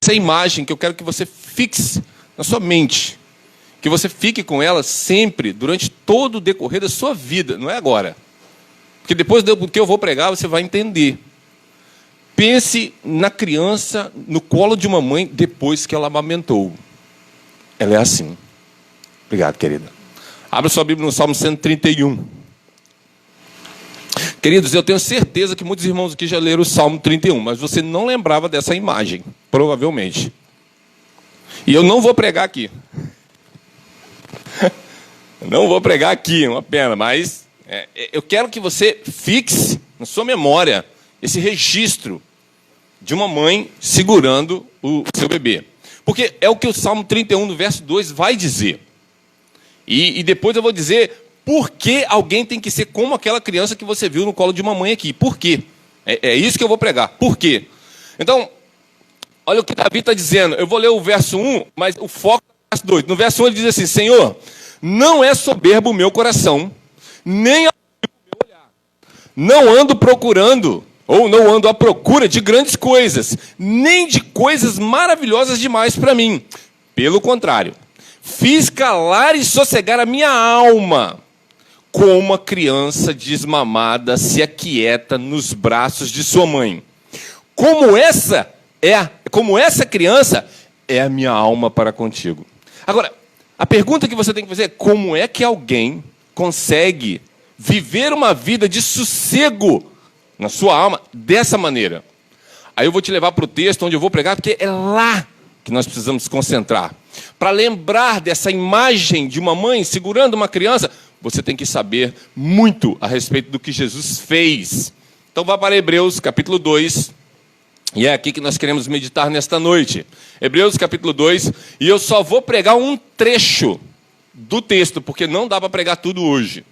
essa imagem que eu quero que você fixe na sua mente. Que você fique com ela sempre, durante todo o decorrer da sua vida, não é agora. Porque depois do que eu vou pregar, você vai entender. Pense na criança no colo de uma mãe depois que ela amamentou. Ela é assim. Obrigado, querida. Abra sua Bíblia no Salmo 131. Queridos, eu tenho certeza que muitos irmãos aqui já leram o Salmo 31, mas você não lembrava dessa imagem, provavelmente. E eu não vou pregar aqui. Não vou pregar aqui, é uma pena, mas eu quero que você fixe na sua memória esse registro de uma mãe segurando o seu bebê. Porque é o que o Salmo 31, no verso 2, vai dizer. E depois eu vou dizer por que alguém tem que ser como aquela criança que você viu no colo de uma mãe aqui. Por quê? É isso que eu vou pregar. Por quê? Então, olha o que Davi está dizendo. Eu vou ler o verso 1, mas o foco é no verso 2. No verso 1 ele diz assim: Senhor, não é soberbo o meu coração, nem o meu olhar. Não ando procurando, ou não ando à procura de grandes coisas, nem de coisas maravilhosas demais para mim. Pelo contrário, fiz calar e sossegar a minha alma, como a criança desmamada se aquieta nos braços de sua mãe. Como essa criança é a minha alma para contigo. Agora, a pergunta que você tem que fazer é: como é que alguém consegue viver uma vida de sossego na sua alma dessa maneira? Aí eu vou te levar para o texto onde eu vou pregar, porque é lá que nós precisamos nos concentrar. Para lembrar dessa imagem de uma mãe segurando uma criança, você tem que saber muito a respeito do que Jesus fez. Então vá para Hebreus capítulo 2, e é aqui que nós queremos meditar nesta noite. Hebreus capítulo 2, e eu só vou pregar um trecho do texto, porque não dá para pregar tudo hoje.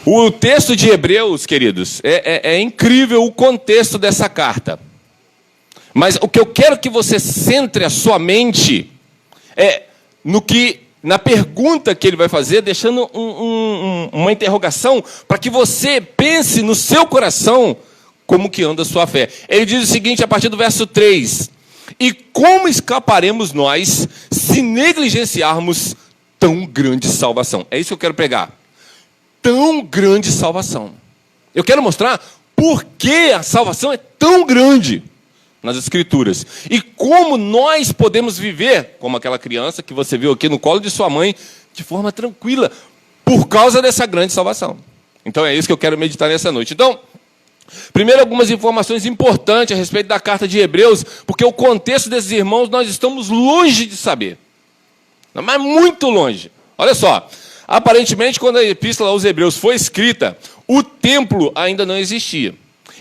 O texto de Hebreus, queridos, é incrível o contexto dessa carta. Mas o que eu quero que você centre a sua mente é na pergunta que ele vai fazer, deixando uma interrogação para que você pense no seu coração como que anda a sua fé. Ele diz o seguinte, a partir do verso 3: E como escaparemos nós se negligenciarmos tão grande salvação? É isso que eu quero pregar. Tão grande salvação. Eu quero mostrar por que a salvação é tão grande nas Escrituras. E como nós podemos viver, como aquela criança que você viu aqui no colo de sua mãe, de forma tranquila, por causa dessa grande salvação. Então é isso que eu quero meditar nessa noite. Então, primeiro algumas informações importantes a respeito da carta de Hebreus, porque o contexto desses irmãos nós estamos longe de saber. Mas muito longe. Olha só, aparentemente quando a epístola aos Hebreus foi escrita, o templo ainda não existia.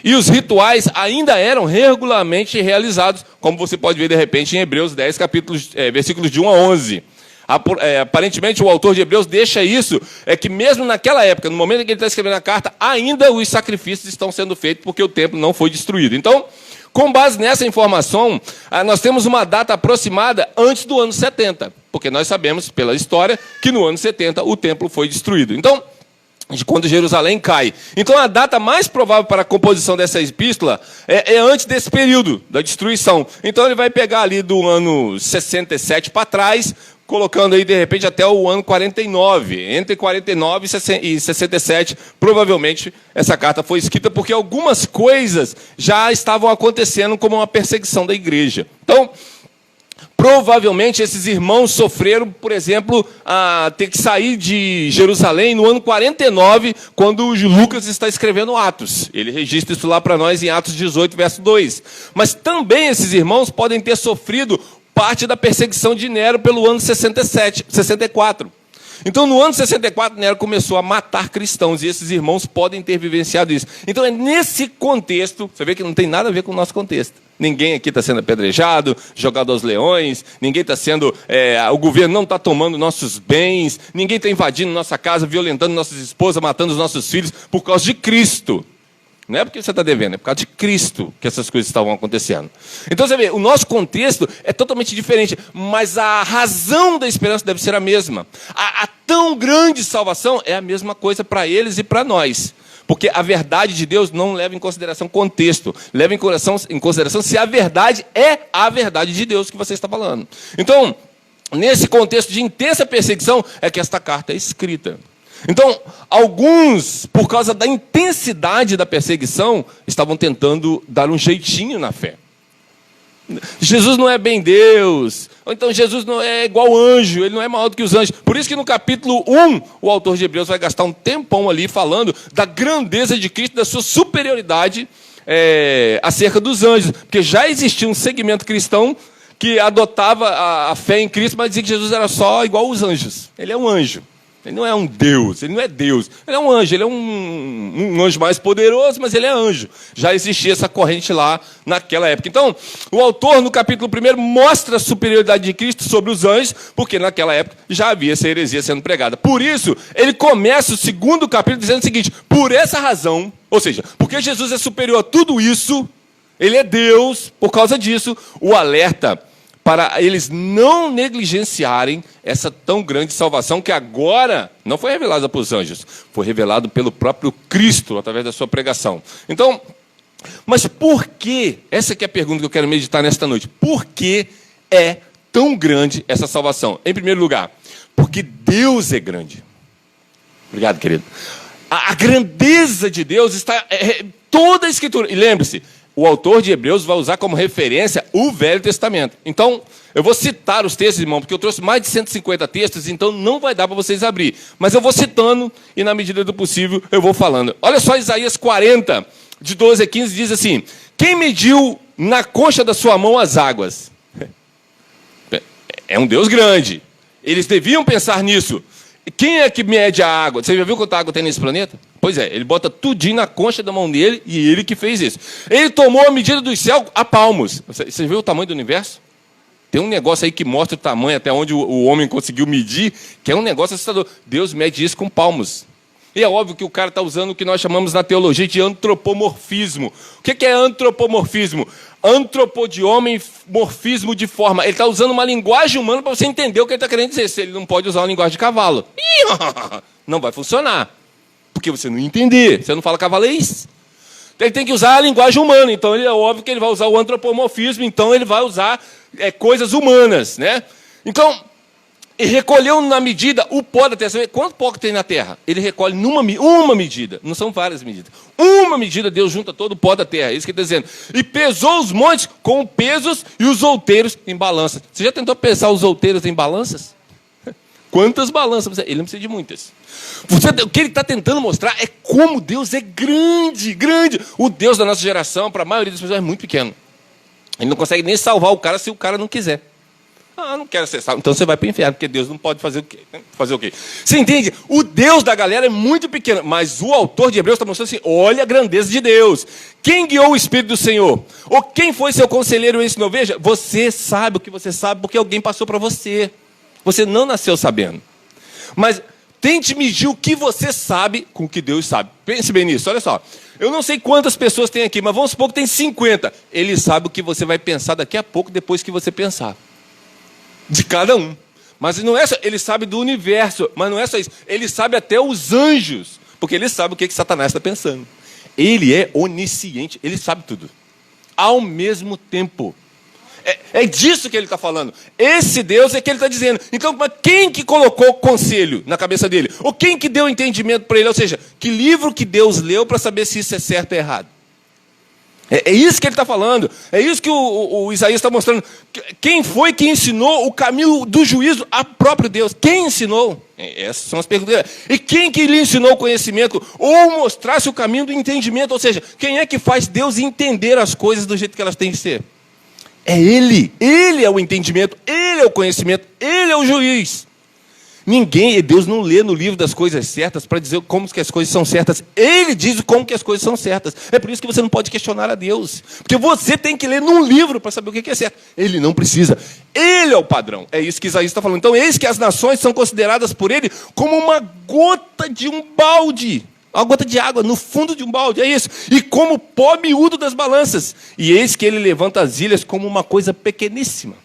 E os rituais ainda eram regularmente realizados, como você pode ver de repente em Hebreus 10, versículos de 1 a 11. Aparentemente o autor de Hebreus deixa isso, que mesmo naquela época, no momento em que ele está escrevendo a carta, ainda os sacrifícios estão sendo feitos porque o templo não foi destruído. Então, com base nessa informação, nós temos uma data aproximada antes do ano 70, porque nós sabemos pela história que no ano 70 o templo foi destruído. Então, de quando Jerusalém cai. Então a data mais provável para a composição dessa epístola é antes desse período da destruição. Então ele vai pegar ali do ano 67 para trás, colocando aí de repente até o ano 49. Entre 49 e 67, provavelmente essa carta foi escrita porque algumas coisas já estavam acontecendo como uma perseguição da igreja. Então, provavelmente esses irmãos sofreram, por exemplo, a ter que sair de Jerusalém no ano 49, quando Lucas está escrevendo Atos. Ele registra isso lá para nós em Atos 18, verso 2. Mas também esses irmãos podem ter sofrido parte da perseguição de Nero pelo ano 64. Então, no ano 64, Nero começou a matar cristãos, e esses irmãos podem ter vivenciado isso. Então, é nesse contexto, você vê que não tem nada a ver com o nosso contexto. Ninguém aqui está sendo apedrejado, jogado aos leões, ninguém está sendo... o governo não está tomando nossos bens, ninguém está invadindo nossa casa, violentando nossas esposas, matando os nossos filhos, por causa de Cristo. Não é porque você está devendo, é por causa de Cristo que essas coisas estavam acontecendo. Então você vê, o nosso contexto é totalmente diferente, mas a razão da esperança deve ser a mesma. A tão grande salvação é a mesma coisa para eles e para nós. Porque a verdade de Deus não leva em consideração contexto. Leva em consideração se a verdade é a verdade de Deus que você está falando. Então, nesse contexto de intensa perseguição, é que esta carta é escrita. Então, alguns, por causa da intensidade da perseguição, estavam tentando dar um jeitinho na fé. Jesus não é bem Deus, ou então Jesus não é igual anjo, ele não é maior do que os anjos. Por isso que no capítulo 1, o autor de Hebreus vai gastar um tempão ali falando da grandeza de Cristo, da sua superioridade acerca dos anjos. Porque já existia um segmento cristão que adotava a fé em Cristo, mas dizia que Jesus era só igual aos anjos. Ele é um anjo. Ele não é um Deus, ele não é Deus. Ele é um anjo, ele é um anjo mais poderoso, mas ele é anjo. Já existia essa corrente lá naquela época. Então, o autor, no capítulo 1, mostra a superioridade de Cristo sobre os anjos, porque naquela época já havia essa heresia sendo pregada. Por isso, ele começa o segundo capítulo dizendo o seguinte: por essa razão, ou seja, porque Jesus é superior a tudo isso, ele é Deus, por causa disso, o alerta para eles não negligenciarem essa tão grande salvação que agora não foi revelada para os anjos, foi revelado pelo próprio Cristo, através da sua pregação. Então, mas por que? Essa aqui é a pergunta que eu quero meditar nesta noite. Por que é tão grande essa salvação? Em primeiro lugar, porque Deus é grande. Obrigado, querido. A grandeza de Deus está toda a Escritura. E lembre-se, o autor de Hebreus vai usar como referência o Velho Testamento. Então, eu vou citar os textos, irmão, porque eu trouxe mais de 150 textos, então não vai dar para vocês abrir. Mas eu vou citando e, na medida do possível, eu vou falando. Olha só Isaías 40, de 12 a 15, diz assim: quem mediu na concha da sua mão as águas? É um Deus grande. Eles deviam pensar nisso. Quem é que mede a água? Você já viu quanta água tem nesse planeta? Pois é, ele bota tudinho na concha da mão dele e ele que fez isso. Ele tomou a medida do céu a palmos. Você viu o tamanho do universo? Tem um negócio aí que mostra o tamanho até onde o homem conseguiu medir, que é um negócio assustador. Deus mede isso com palmos. E é óbvio que o cara está usando o que nós chamamos na teologia de antropomorfismo. O que é antropomorfismo? Antropo de homem, morfismo de forma. Ele está usando uma linguagem humana para você entender o que ele está querendo dizer. Se ele não pode usar uma linguagem de cavalo, não vai funcionar. Porque você não entender, você não fala cavalês. Ele tem que usar a linguagem humana. Então é óbvio que ele vai usar o antropomorfismo, então ele vai usar coisas humanas, né? Então, ele recolheu na medida o pó da terra. Quanto pó que tem na terra? Ele recolhe uma medida. Não são várias medidas. Uma medida, Deus junta todo o pó da terra. É isso que ele está dizendo. E pesou os montes com pesos e os outeiros em balanças. Você já tentou pesar os outeiros em balanças? Quantas balanças? Ele não precisa de muitas. O que ele está tentando mostrar é como Deus é grande, grande. O Deus da nossa geração, para a maioria das pessoas, é muito pequeno. Ele não consegue nem salvar o cara se o cara não quiser. Não quero ser salvo. Então você vai para o inferno, porque Deus não pode fazer o quê? Fazer o quê? Você entende? O Deus da galera é muito pequeno, mas o autor de Hebreus está mostrando assim: olha a grandeza de Deus. Quem guiou o Espírito do Senhor? Ou quem foi seu conselheiro e ensinou? Veja, você sabe o que você sabe porque alguém passou para você. Você não nasceu sabendo. Mas tente medir o que você sabe com o que Deus sabe. Pense bem nisso, olha só. Eu não sei quantas pessoas tem aqui, mas vamos supor que tem 50. Ele sabe o que você vai pensar daqui a pouco, depois que você pensar. De cada um. Mas não é só, ele sabe do universo, mas não é só isso. Ele sabe até os anjos, porque ele sabe o que Satanás está pensando. Ele é onisciente, ele sabe tudo. Ao mesmo tempo. É disso que ele está falando. Esse Deus é que ele está dizendo. Então, mas quem que colocou conselho na cabeça dele? Ou quem que deu entendimento para ele? Ou seja, que livro que Deus leu para saber se isso é certo ou errado? É isso que ele está falando. É isso que o Isaías está mostrando. Quem foi que ensinou o caminho do juízo? A próprio Deus. Quem ensinou? Essas são as perguntas. E quem que lhe ensinou o conhecimento? Ou mostrasse o caminho do entendimento? Ou seja, quem é que faz Deus entender as coisas do jeito que elas têm que ser? É Ele. Ele é o entendimento. Ele é o conhecimento. Ele é o juiz. Deus não lê no livro das coisas certas para dizer como que as coisas são certas. Ele diz como que as coisas são certas. É por isso que você não pode questionar a Deus. Porque você tem que ler num livro para saber o que é certo. Ele não precisa. Ele é o padrão. É isso que Isaías está falando. Então, eis que as nações são consideradas por ele como uma gota de um balde. Uma gota de água no fundo de um balde. É isso. E como pó miúdo das balanças. E eis que ele levanta as ilhas como uma coisa pequeníssima.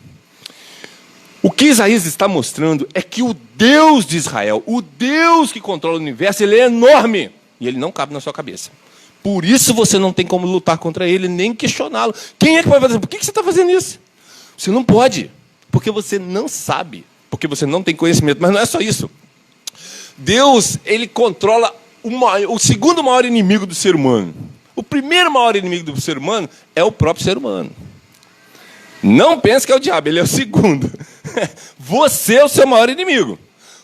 O que Isaías está mostrando é que o Deus de Israel, o Deus que controla o universo, ele é enorme. E ele não cabe na sua cabeça. Por isso você não tem como lutar contra ele, nem questioná-lo. Quem é que vai fazer? Por que você está fazendo isso? Você não pode. Porque você não sabe. Porque você não tem conhecimento. Mas não é só isso. Deus, ele controla o segundo maior inimigo do ser humano. O primeiro maior inimigo do ser humano é o próprio ser humano. Não pense que é o diabo, ele é o segundo. Você é o seu maior inimigo.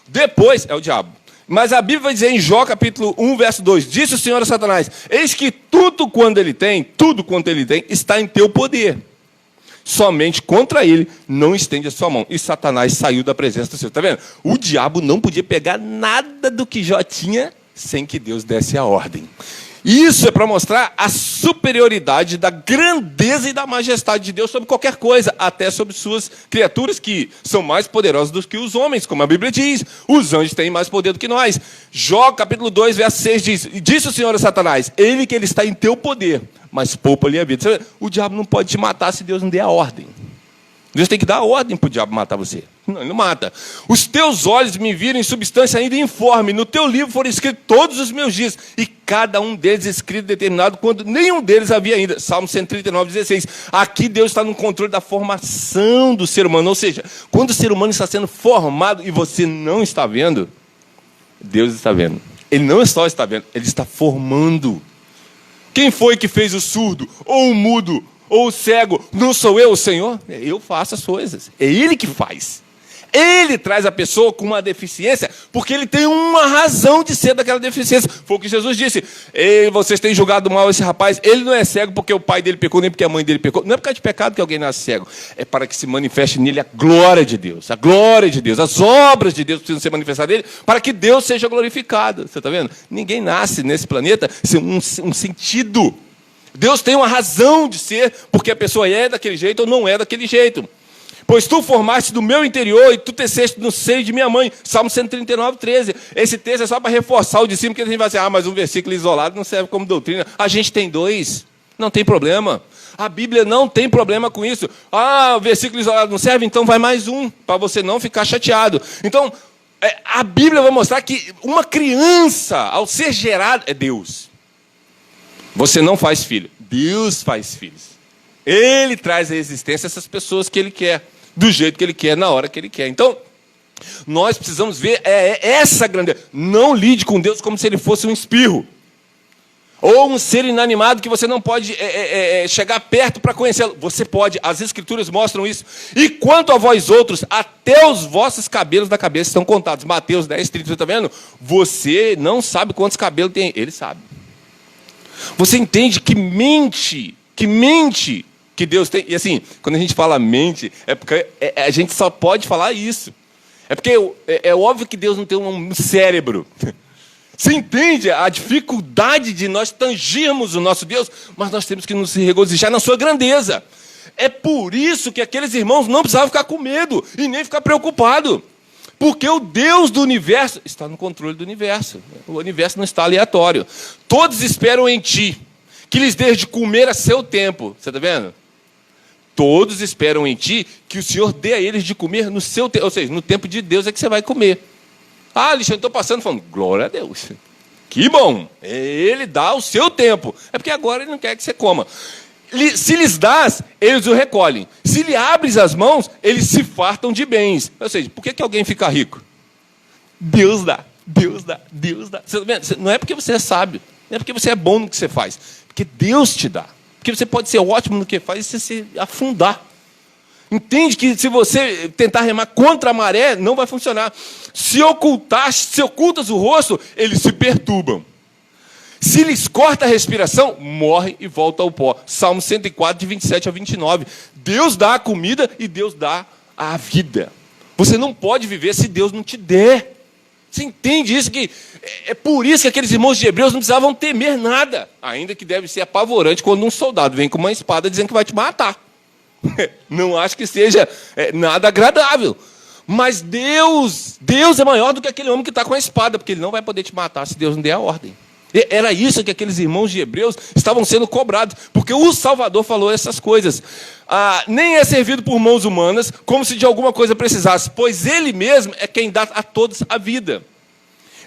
Depois é o diabo. Mas a Bíblia vai dizer em Jó, capítulo 1, verso 2, disse o Senhor a Satanás, eis que tudo quanto ele tem, está em teu poder. Somente contra ele não estende a sua mão. E Satanás saiu da presença do Senhor. Está vendo? O diabo não podia pegar nada do que Jó tinha sem que Deus desse a ordem. Isso é para mostrar a superioridade da grandeza e da majestade de Deus sobre qualquer coisa, até sobre suas criaturas, que são mais poderosas do que os homens, como a Bíblia diz. Os anjos têm mais poder do que nós. Jó, capítulo 2, verso 6 diz, disse o Senhor a Satanás, ele que ele está em teu poder, mas poupa-lhe a vida. O diabo não pode te matar se Deus não der a ordem. Deus tem que dar a ordem para o diabo matar você. Não, ele não mata. Os teus olhos me viram em substância ainda informe. No teu livro foram escritos todos os meus dias. E cada um deles escrito determinado quando nenhum deles havia ainda. Salmo 139, 16. Aqui Deus está no controle da formação do ser humano. Ou seja, quando o ser humano está sendo formado e você não está vendo, Deus está vendo. Ele não só está vendo, ele está formando. Quem foi que fez o surdo ou o mudo? Ou o cego, não sou eu o Senhor? Eu faço as coisas. É Ele que faz. Ele traz a pessoa com uma deficiência, porque ele tem uma razão de ser daquela deficiência. Foi o que Jesus disse. Vocês têm julgado mal esse rapaz. Ele não é cego porque o pai dele pecou, nem porque a mãe dele pecou. Não é por causa de pecado que alguém nasce cego. É para que se manifeste nele a glória de Deus. A glória de Deus. As obras de Deus precisam ser manifestadas nele para que Deus seja glorificado. Você está vendo? Ninguém nasce nesse planeta sem um sentido. Deus tem uma razão de ser, porque a pessoa é daquele jeito ou não é daquele jeito. Pois tu formaste do meu interior e tu teceste no seio de minha mãe. Salmo 139, 13. Esse texto é só para reforçar o de cima, porque a gente vai dizer, mas um versículo isolado não serve como doutrina. A gente tem dois, não tem problema. A Bíblia não tem problema com isso. O versículo isolado não serve, então vai mais um, para você não ficar chateado. Então, a Bíblia vai mostrar que uma criança, ao ser gerada, é Deus. Você não faz filho, Deus faz filhos. Ele traz à existência essas pessoas que Ele quer, do jeito que Ele quer, na hora que Ele quer. Então, nós precisamos ver essa grandeza. Não lide com Deus como se Ele fosse um espirro. Ou um ser inanimado que você não pode chegar perto para conhecê-lo. Você pode, as Escrituras mostram isso. E quanto a vós outros, até os vossos cabelos da cabeça estão contados. Mateus 10, 30, você está vendo? Você não sabe quantos cabelos tem, Ele sabe. Você entende que mente que Deus tem. E assim, quando a gente fala mente, é porque a gente só pode falar isso. É porque é óbvio que Deus não tem um cérebro. Você entende a dificuldade de nós tangirmos o nosso Deus, mas nós temos que nos regozijar na sua grandeza. É por isso que aqueles irmãos não precisavam ficar com medo e nem ficar preocupados. Porque o Deus do universo está no controle do universo. O universo não está aleatório. Todos esperam em ti, que lhes dês de comer a seu tempo. Você está vendo? Todos esperam em ti que o Senhor dê a eles de comer no seu tempo. Ou seja, no tempo de Deus é que você vai comer. Alexandre, estou passando falando, glória a Deus. Que bom. Ele dá o seu tempo. É porque agora Ele não quer que você coma. Se lhes dás, eles o recolhem. Se lhe abres as mãos, eles se fartam de bens. Ou seja, por que alguém fica rico? Deus dá, Deus dá, Deus dá. Você tá vendo? Não é porque você é sábio, não é porque você é bom no que você faz, porque Deus te dá. Porque você pode ser ótimo no que faz e você se afundar. Entende que se você tentar remar contra a maré, não vai funcionar. Se ocultas o rosto, eles se perturbam. Se lhes corta a respiração, morre e volta ao pó. Salmo 104, de 27 a 29. Deus dá a comida e Deus dá a vida. Você não pode viver se Deus não te der. Você entende isso? É por isso que aqueles irmãos de Hebreus não precisavam temer nada. Ainda que deve ser apavorante quando um soldado vem com uma espada dizendo que vai te matar. Não acho que seja nada agradável. Mas Deus é maior do que aquele homem que está com a espada, porque ele não vai poder te matar se Deus não der a ordem. Era isso que aqueles irmãos de Hebreus estavam sendo cobrados, porque o Salvador falou essas coisas. Nem é servido por mãos humanas, como se de alguma coisa precisasse, pois Ele mesmo é quem dá a todos a vida,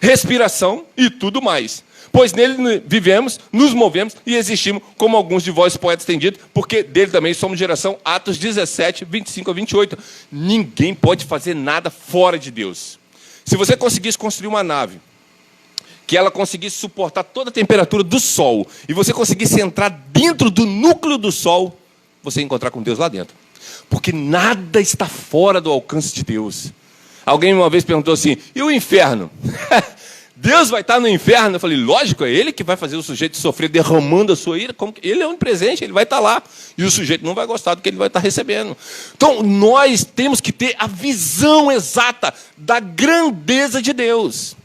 respiração e tudo mais. Pois nele vivemos, nos movemos e existimos, como alguns de vós poetas têm dito, porque dele também somos geração. Atos 17, 25 a 28. Ninguém pode fazer nada fora de Deus. Se você conseguisse construir uma nave, que ela conseguisse suportar toda a temperatura do Sol, e você conseguisse entrar dentro do núcleo do Sol, você ia encontrar com Deus lá dentro. Porque nada está fora do alcance de Deus. Alguém uma vez perguntou assim, e o inferno? Deus vai estar no inferno? Eu falei, lógico, é Ele que vai fazer o sujeito sofrer derramando a sua ira. Ele é onipresente, Ele vai estar lá. E o sujeito não vai gostar do que ele vai estar recebendo. Então, nós temos que ter a visão exata da grandeza de Deus.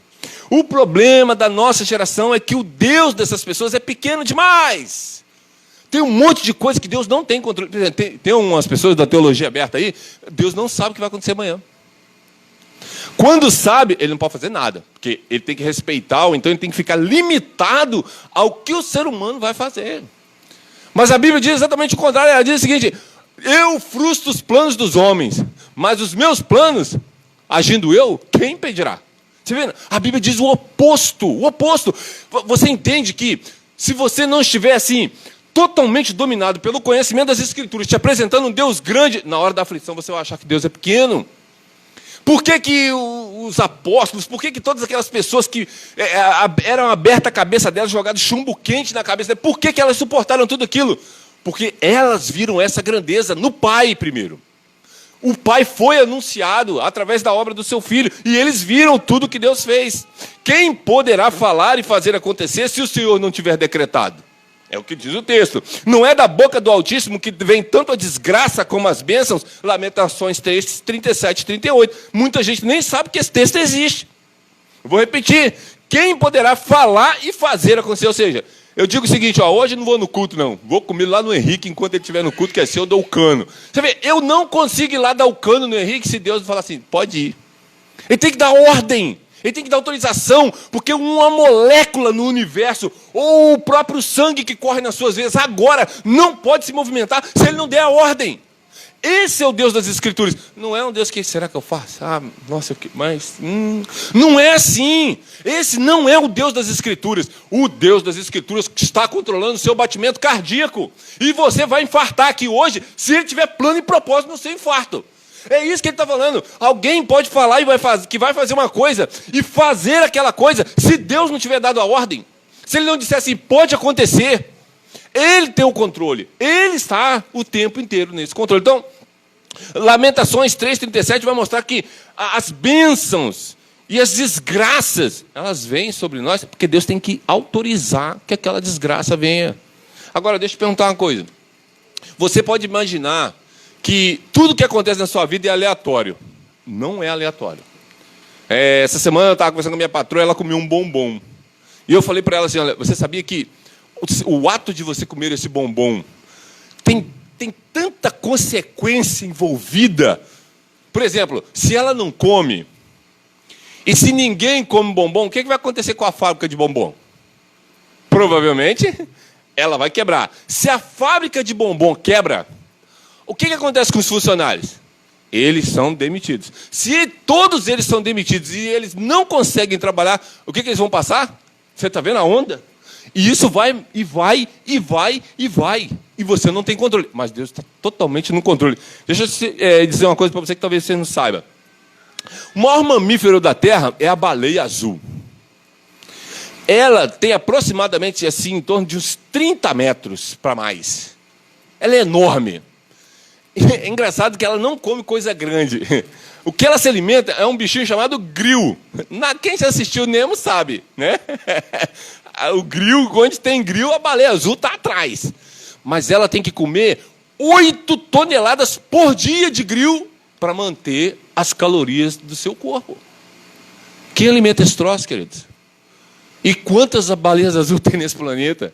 O problema da nossa geração é que o Deus dessas pessoas é pequeno demais. Tem um monte de coisa que Deus não tem controle. Por exemplo, tem umas pessoas da teologia aberta aí, Deus não sabe o que vai acontecer amanhã. Quando sabe, ele não pode fazer nada, porque ele tem que respeitar, ou então ele tem que ficar limitado ao que o ser humano vai fazer. Mas a Bíblia diz exatamente o contrário. Ela diz o seguinte, eu frustro os planos dos homens, mas os meus planos, agindo eu, quem impedirá? Você vê? A Bíblia diz o oposto, o oposto. Você entende que se você não estiver assim, totalmente dominado pelo conhecimento das Escrituras, te apresentando um Deus grande, na hora da aflição você vai achar que Deus é pequeno. Por que os apóstolos, por que todas aquelas pessoas que eram abertas a cabeça delas, jogado chumbo quente na cabeça delas, por que elas suportaram tudo aquilo? Porque elas viram essa grandeza no Pai primeiro. O Pai foi anunciado através da obra do seu Filho, e eles viram tudo que Deus fez. Quem poderá falar e fazer acontecer se o Senhor não tiver decretado? É o que diz o texto. Não é da boca do Altíssimo que vem tanto a desgraça como as bênçãos. Lamentações 3, 37 e 38. Muita gente nem sabe que esse texto existe. Eu vou repetir. Quem poderá falar e fazer acontecer? Ou seja, eu digo o seguinte, hoje eu não vou no culto, não. Vou comer lá no Henrique, enquanto ele estiver no culto, que é seu, eu dou o cano. Você vê, eu não consigo ir lá dar o cano no Henrique se Deus falar assim, pode ir. Ele tem que dar ordem. Ele tem que dar autorização, porque uma molécula no universo, ou o próprio sangue que corre nas suas veias agora, não pode se movimentar se ele não der a ordem. Esse é o Deus das Escrituras. Não é um Deus que, será que eu faço? Nossa, mas... Não é assim. Esse não é o Deus das Escrituras. O Deus das Escrituras está controlando o seu batimento cardíaco. E você vai infartar aqui hoje, se ele tiver plano e propósito no seu infarto. É isso que ele está falando. Alguém pode falar que vai fazer uma coisa e fazer aquela coisa se Deus não tiver dado a ordem. Se ele não disser assim, pode acontecer. Ele tem o controle. Ele está o tempo inteiro nesse controle. Então, Lamentações 3,37 vai mostrar que as bênçãos e as desgraças, elas vêm sobre nós, porque Deus tem que autorizar que aquela desgraça venha. Agora, deixa eu te perguntar uma coisa. Você pode imaginar que tudo que acontece na sua vida é aleatório. Não é aleatório. Essa semana eu estava conversando com a minha patroa, ela comeu um bombom. E eu falei para ela assim, olha, você sabia que o ato de você comer esse bombom tem tanta consequência envolvida? Por exemplo, se ela não come, e se ninguém come bombom, o que vai acontecer com a fábrica de bombom? Provavelmente, ela vai quebrar. Se a fábrica de bombom quebra, o que acontece com os funcionários? Eles são demitidos. Se todos eles são demitidos e eles não conseguem trabalhar, o que eles vão passar? Você está vendo a onda? E isso vai, e vai, e vai, e vai. E você não tem controle. Mas Deus está totalmente no controle. Deixa eu dizer uma coisa para você que talvez você não saiba. O maior mamífero da Terra é a baleia azul. Ela tem aproximadamente assim, em torno de uns 30 metros para mais. Ela é enorme. É engraçado que ela não come coisa grande. O que ela se alimenta é um bichinho chamado gril. Quem já assistiu Nemo sabe, né? O gril, onde tem gril, a baleia azul está atrás. Mas ela tem que comer 8 toneladas por dia de gril para manter as calorias do seu corpo. Quem alimenta esse troço, queridos? E quantas baleias azuis tem nesse planeta?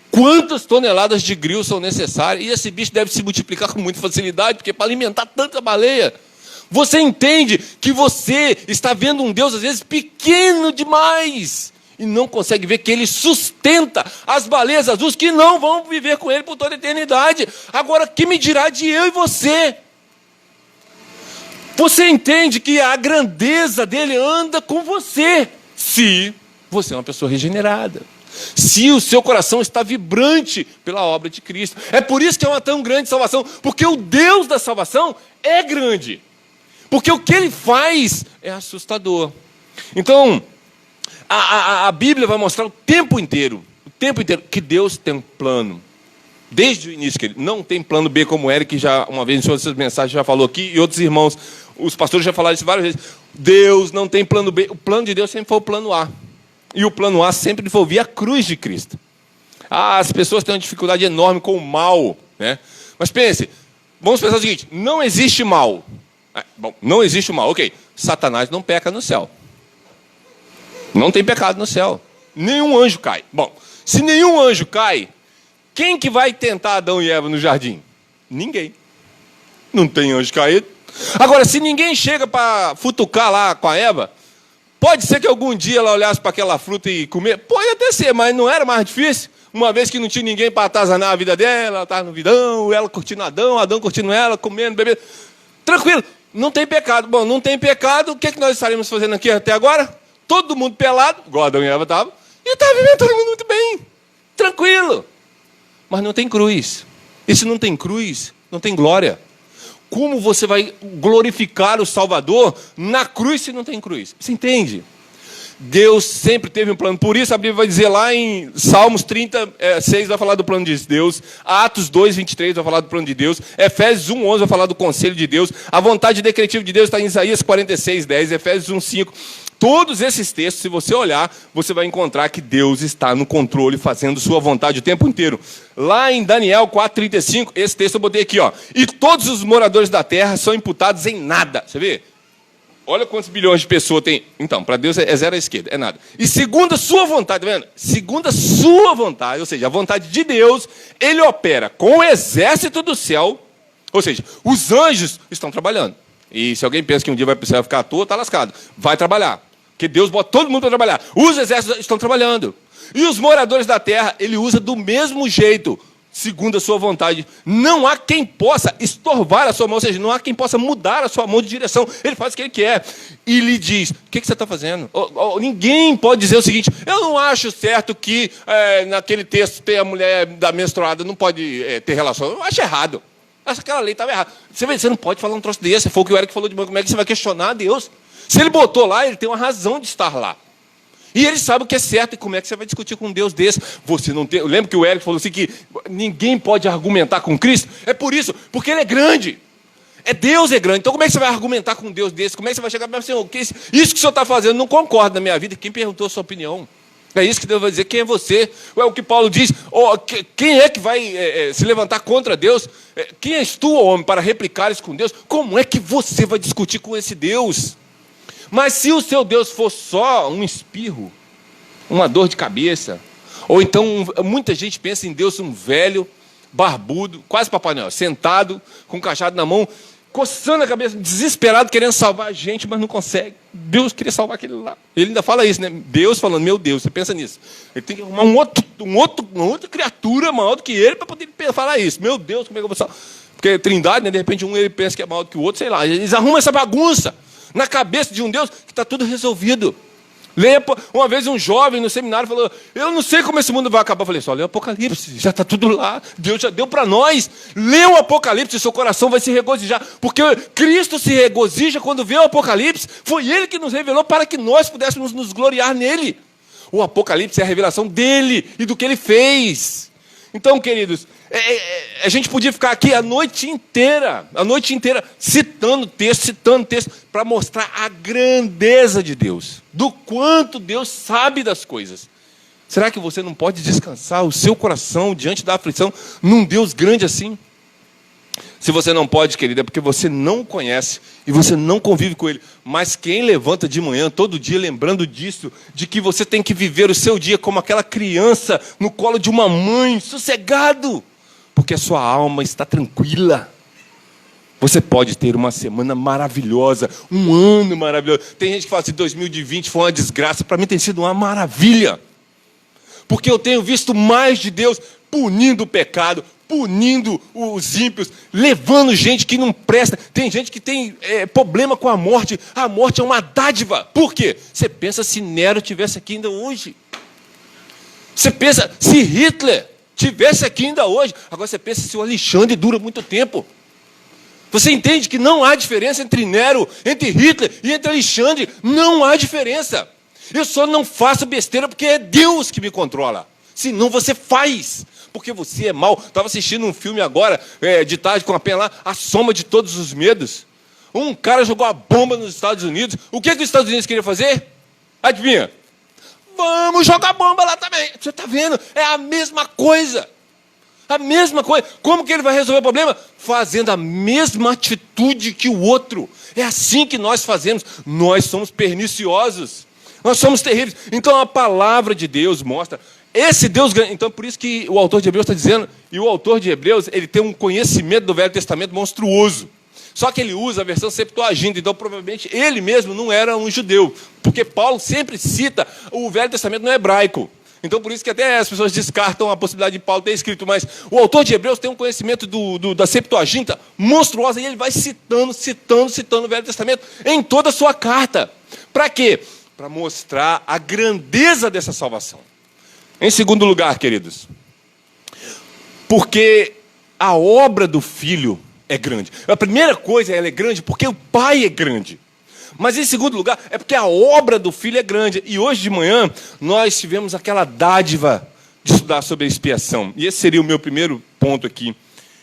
Quantas toneladas de gril são necessárias? E esse bicho deve se multiplicar com muita facilidade, porque para alimentar tanta baleia. Você entende que você está vendo um Deus, às vezes, pequeno demais, e não consegue ver que Ele sustenta as baleias azuis que não vão viver com Ele por toda a eternidade. Agora, que me dirá de eu e você? Você entende que a grandeza dele anda com você, se você é uma pessoa regenerada. Se o seu coração está vibrante pela obra de Cristo. É por isso que é uma tão grande salvação, porque o Deus da salvação é grande. Porque o que Ele faz é assustador. Então, a Bíblia vai mostrar o tempo inteiro, que Deus tem um plano. Desde o início, que Ele não tem plano B, como o Eric já, uma vez em suas mensagens, já falou aqui, e outros irmãos, os pastores já falaram isso várias vezes. Deus não tem plano B, o plano de Deus sempre foi o plano A. E o plano A sempre envolvia a cruz de Cristo. As pessoas têm uma dificuldade enorme com o mal, né? Mas pense, vamos pensar o seguinte, não existe mal. Não existe o mal, ok. Satanás não peca no céu. Não tem pecado no céu. Nenhum anjo cai. Bom, se nenhum anjo cai, quem que vai tentar Adão e Eva no jardim? Ninguém. Não tem anjo caído. Agora, se ninguém chega para futucar lá com a Eva, pode ser que algum dia ela olhasse para aquela fruta e comer? Pode até ser, mas não era mais difícil. Uma vez que não tinha ninguém para atazanar a vida dela, ela estava no vidão, ela curtindo Adão curtindo ela, comendo, bebendo. Tranquilo, não tem pecado. Bom, não tem pecado, o que nós estaremos fazendo aqui até agora? Todo mundo pelado, igual Adão e Eva estavam, e estava vivendo todo mundo muito bem, tranquilo. Mas não tem cruz. E se não tem cruz, não tem glória. Como você vai glorificar o Salvador na cruz se não tem cruz? Você entende? Deus sempre teve um plano. Por isso a Bíblia vai dizer lá em Salmos 36, vai falar do plano de Deus. Atos 2, 23 vai falar do plano de Deus. Efésios 1, 11 vai falar do conselho de Deus. A vontade decretiva de Deus está em Isaías 46, 10. Efésios 1, 5. Todos esses textos, se você olhar, você vai encontrar que Deus está no controle, fazendo sua vontade o tempo inteiro. Lá em Daniel 4,35, esse texto eu botei aqui, ó. E todos os moradores da terra são imputados em nada. Você vê? Olha quantos bilhões de pessoas tem. Então, para Deus é zero à esquerda, é nada. E segundo a sua vontade, tá vendo? Segundo a sua vontade, ou seja, a vontade de Deus, Ele opera com o exército do céu. Ou seja, os anjos estão trabalhando. E se alguém pensa que um dia vai precisar ficar à toa, está lascado. Vai trabalhar. Porque Deus bota todo mundo para trabalhar. Os exércitos estão trabalhando. E os moradores da terra, Ele usa do mesmo jeito, segundo a sua vontade. Não há quem possa estorvar a sua mão, ou seja, não há quem possa mudar a sua mão de direção. Ele faz o que Ele quer. E lhe diz, o que você está fazendo? Ninguém pode dizer o seguinte, eu não acho certo que naquele texto ter a mulher da menstruada não pode ter relação. Eu acho errado. Acho que aquela lei estava errada. Você não pode falar um troço desse. Foi o que o Eric falou de manhã. Como é que você vai questionar a Deus? Se Ele botou lá, Ele tem uma razão de estar lá. E Ele sabe o que é certo. E como é que você vai discutir com um Deus desse? Você não tem... Eu lembro que o Eric falou assim, que ninguém pode argumentar com Cristo. É por isso, porque Ele é grande. Deus é grande. Então como é que você vai argumentar com um Deus desse? Como é que você vai chegar para o Senhor? Isso que o Senhor está fazendo não concorda na minha vida. Quem perguntou a sua opinião? É isso que Deus vai dizer. Quem é você? É o que Paulo diz. Quem é que vai se levantar contra Deus? Quem és tu, homem, para replicares com Deus? Como é que você vai discutir com esse Deus? Mas se o seu Deus for só um espirro, uma dor de cabeça, ou então muita gente pensa em Deus um velho, barbudo, quase Papai Noel, sentado, com um cajado na mão, coçando a cabeça, desesperado, querendo salvar a gente, mas não consegue. Deus queria salvar aquele lá. Ele ainda fala isso, né? Deus falando, meu Deus, você pensa nisso. Ele tem que arrumar uma outra criatura maior do que ele para poder falar isso. Meu Deus, como é que eu vou salvar? Porque é trindade, né? De repente um ele pensa que é maior do que o outro, sei lá. Eles arrumam essa bagunça na cabeça de um Deus que está tudo resolvido. Uma vez um jovem no seminário falou, eu não sei como esse mundo vai acabar. Eu falei, só lê o Apocalipse, já está tudo lá. Deus já deu para nós. Lê o Apocalipse e seu coração vai se regozijar. Porque Cristo se regozija quando vê o Apocalipse. Foi Ele que nos revelou para que nós pudéssemos nos gloriar nele. O Apocalipse é a revelação dele e do que ele fez. Então, queridos, a gente podia ficar aqui a noite inteira citando texto, para mostrar a grandeza de Deus, do quanto Deus sabe das coisas. Será que você não pode descansar o seu coração diante da aflição num Deus grande assim? Se você não pode, querida, é porque você não o conhece e você não convive com Ele. Mas quem levanta de manhã, todo dia, lembrando disso, de que você tem que viver o seu dia como aquela criança no colo de uma mãe, sossegado, porque a sua alma está tranquila. Você pode ter uma semana maravilhosa, um ano maravilhoso. Tem gente que fala assim, 2020 foi uma desgraça. Para mim tem sido uma maravilha. Porque eu tenho visto mais de Deus punindo o pecado, punindo os ímpios, levando gente que não presta. Tem gente que tem problema com a morte. A morte é uma dádiva. Por quê? Você pensa se Nero tivesse aqui ainda hoje. Você pensa se Hitler tivesse aqui ainda hoje. Agora você pensa se o Alexandre dura muito tempo. Você entende que não há diferença entre Nero, entre Hitler e entre Alexandre. Não há diferença. Eu só não faço besteira porque é Deus que me controla. Senão você faz, porque você é mau. Estava assistindo um filme agora, de tarde com a pena lá, A Soma de Todos os Medos. Um cara jogou a bomba nos Estados Unidos. O que os Estados Unidos queriam fazer? Adivinha? Vamos jogar bomba lá também. Você está vendo? É a mesma coisa. A mesma coisa. Como que ele vai resolver o problema? Fazendo a mesma atitude que o outro. É assim que nós fazemos. Nós somos perniciosos. Nós somos terríveis. Então a palavra de Deus mostra esse Deus grande. Então por isso que o autor de Hebreus está dizendo, e o autor de Hebreus, ele tem um conhecimento do Velho Testamento monstruoso. Só que ele usa a versão Septuaginta, então provavelmente ele mesmo não era um judeu, porque Paulo sempre cita o Velho Testamento no hebraico. Então por isso que até as pessoas descartam a possibilidade de Paulo ter escrito, mas o autor de Hebreus tem um conhecimento da Septuaginta monstruosa, e ele vai citando o Velho Testamento em toda a sua carta. Para quê? Para mostrar a grandeza dessa salvação. Em segundo lugar, queridos, porque a obra do Filho é grande. A primeira coisa, ela é grande porque o Pai é grande. Mas em segundo lugar, é porque a obra do Filho é grande. E hoje de manhã, nós tivemos aquela dádiva de estudar sobre a expiação. E esse seria o meu primeiro ponto aqui.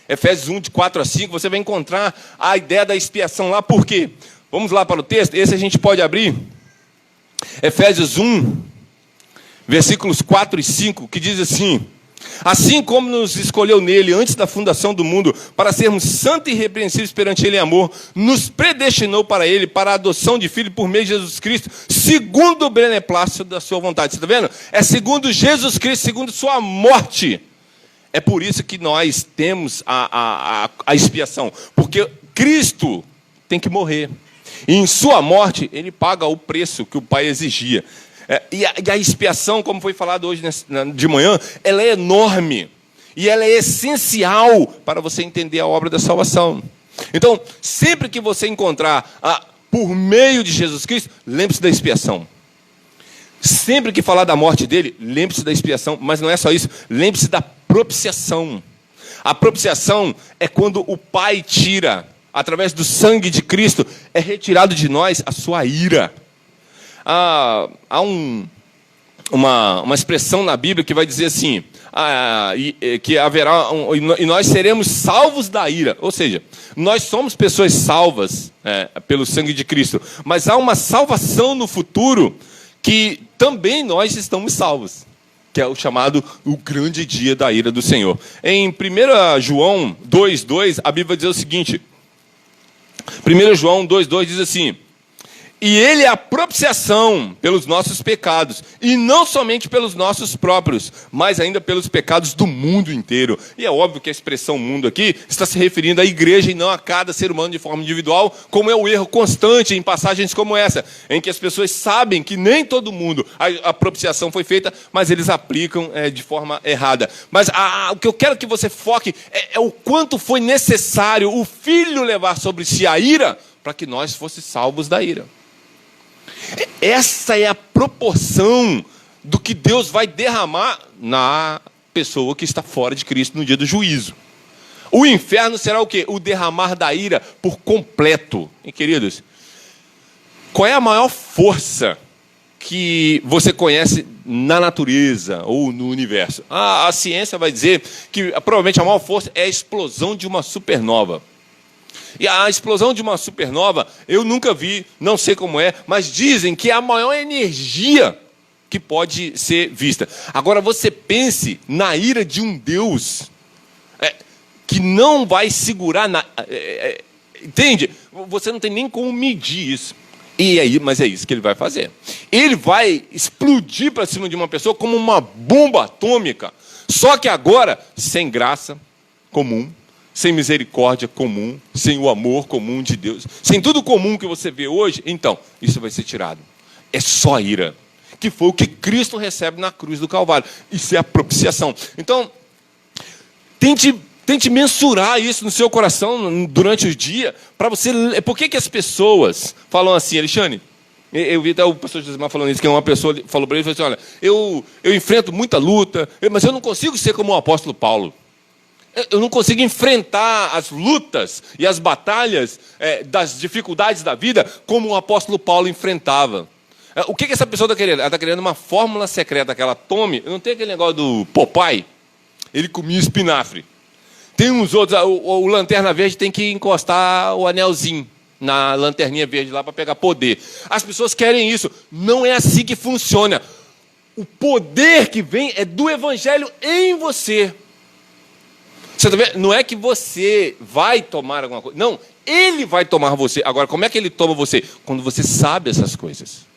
Efésios 1, de 4 a 5, você vai encontrar a ideia da expiação lá. Por quê? Vamos lá para o texto. Esse a gente pode abrir. Efésios 1, versículos 4 e 5, que diz assim: assim como nos escolheu nele antes da fundação do mundo, para sermos santos e irrepreensíveis perante ele em amor, nos predestinou para ele, para a adoção de filho por meio de Jesus Cristo, segundo o beneplácito da sua vontade. Você está vendo? É segundo Jesus Cristo, segundo sua morte. É por isso que nós temos a expiação, porque Cristo tem que morrer. E em sua morte, ele paga o preço que o Pai exigia. E a expiação, como foi falado hoje de manhã, ela é enorme. E ela é essencial para você entender a obra da salvação. Então, sempre que você encontrar por meio de Jesus Cristo, lembre-se da expiação. Sempre que falar da morte dele, lembre-se da expiação. Mas não é só isso, lembre-se da propiciação. A propiciação é quando o Pai tira, através do sangue de Cristo, é retirado de nós a sua ira. Há uma expressão na Bíblia que vai dizer assim, que haverá, e nós seremos salvos da ira. Ou seja, nós somos pessoas salvas pelo sangue de Cristo, mas há uma salvação no futuro que também nós estamos salvos, que é o chamado o grande dia da ira do Senhor. Em 1 João 2,2, a Bíblia vai dizer o seguinte, 1 João 2,2 diz assim: e ele é a propiciação pelos nossos pecados, e não somente pelos nossos próprios, mas ainda pelos pecados do mundo inteiro. E é óbvio que a expressão mundo aqui está se referindo à igreja e não a cada ser humano de forma individual, como é o erro constante em passagens como essa, em que as pessoas sabem que nem todo mundo a propiciação foi feita, mas eles aplicam de forma errada. Mas o que eu quero que você foque é o quanto foi necessário o Filho levar sobre si a ira para que nós fossemos salvos da ira. Essa é a proporção do que Deus vai derramar na pessoa que está fora de Cristo no dia do juízo. O inferno será o quê? O derramar da ira por completo. E, queridos, qual é a maior força que você conhece na natureza ou no universo? A ciência vai dizer que provavelmente a maior força é a explosão de uma supernova. E a explosão de uma supernova, eu nunca vi, não sei como é, mas dizem que é a maior energia que pode ser vista. Agora você pense na ira de um Deus que não vai segurar, entende? Você não tem nem como medir isso. Mas é isso que ele vai fazer. Ele vai explodir para cima de uma pessoa como uma bomba atômica, só que agora sem graça comum, sem misericórdia comum, sem o amor comum de Deus, sem tudo comum que você vê hoje. Então, isso vai ser tirado. É só ira, que foi o que Cristo recebe na cruz do Calvário. Isso é a propiciação. Então, tente Tente mensurar isso no seu coração durante o dia, para você... Por que as pessoas falam assim, Alexandre? Eu vi até o pastor Josimar falando isso, que uma pessoa falou para ele, falou assim, olha, eu enfrento muita luta, mas eu não consigo ser como o apóstolo Paulo. Eu não consigo enfrentar as lutas e as batalhas das dificuldades da vida como o apóstolo Paulo enfrentava. O que essa pessoa está querendo? Ela está querendo uma fórmula secreta que ela tome. Não tem aquele negócio do Popeye? Ele comia espinafre. Tem uns outros, o Lanterna Verde tem que encostar o anelzinho na lanterninha verde lá para pegar poder. As pessoas querem isso. Não é assim que funciona. O poder que vem é do evangelho em você. Você tá vendo? Não é que você vai tomar alguma coisa. Não, ele vai tomar você. Agora, como é que ele toma você? Quando você sabe essas coisas.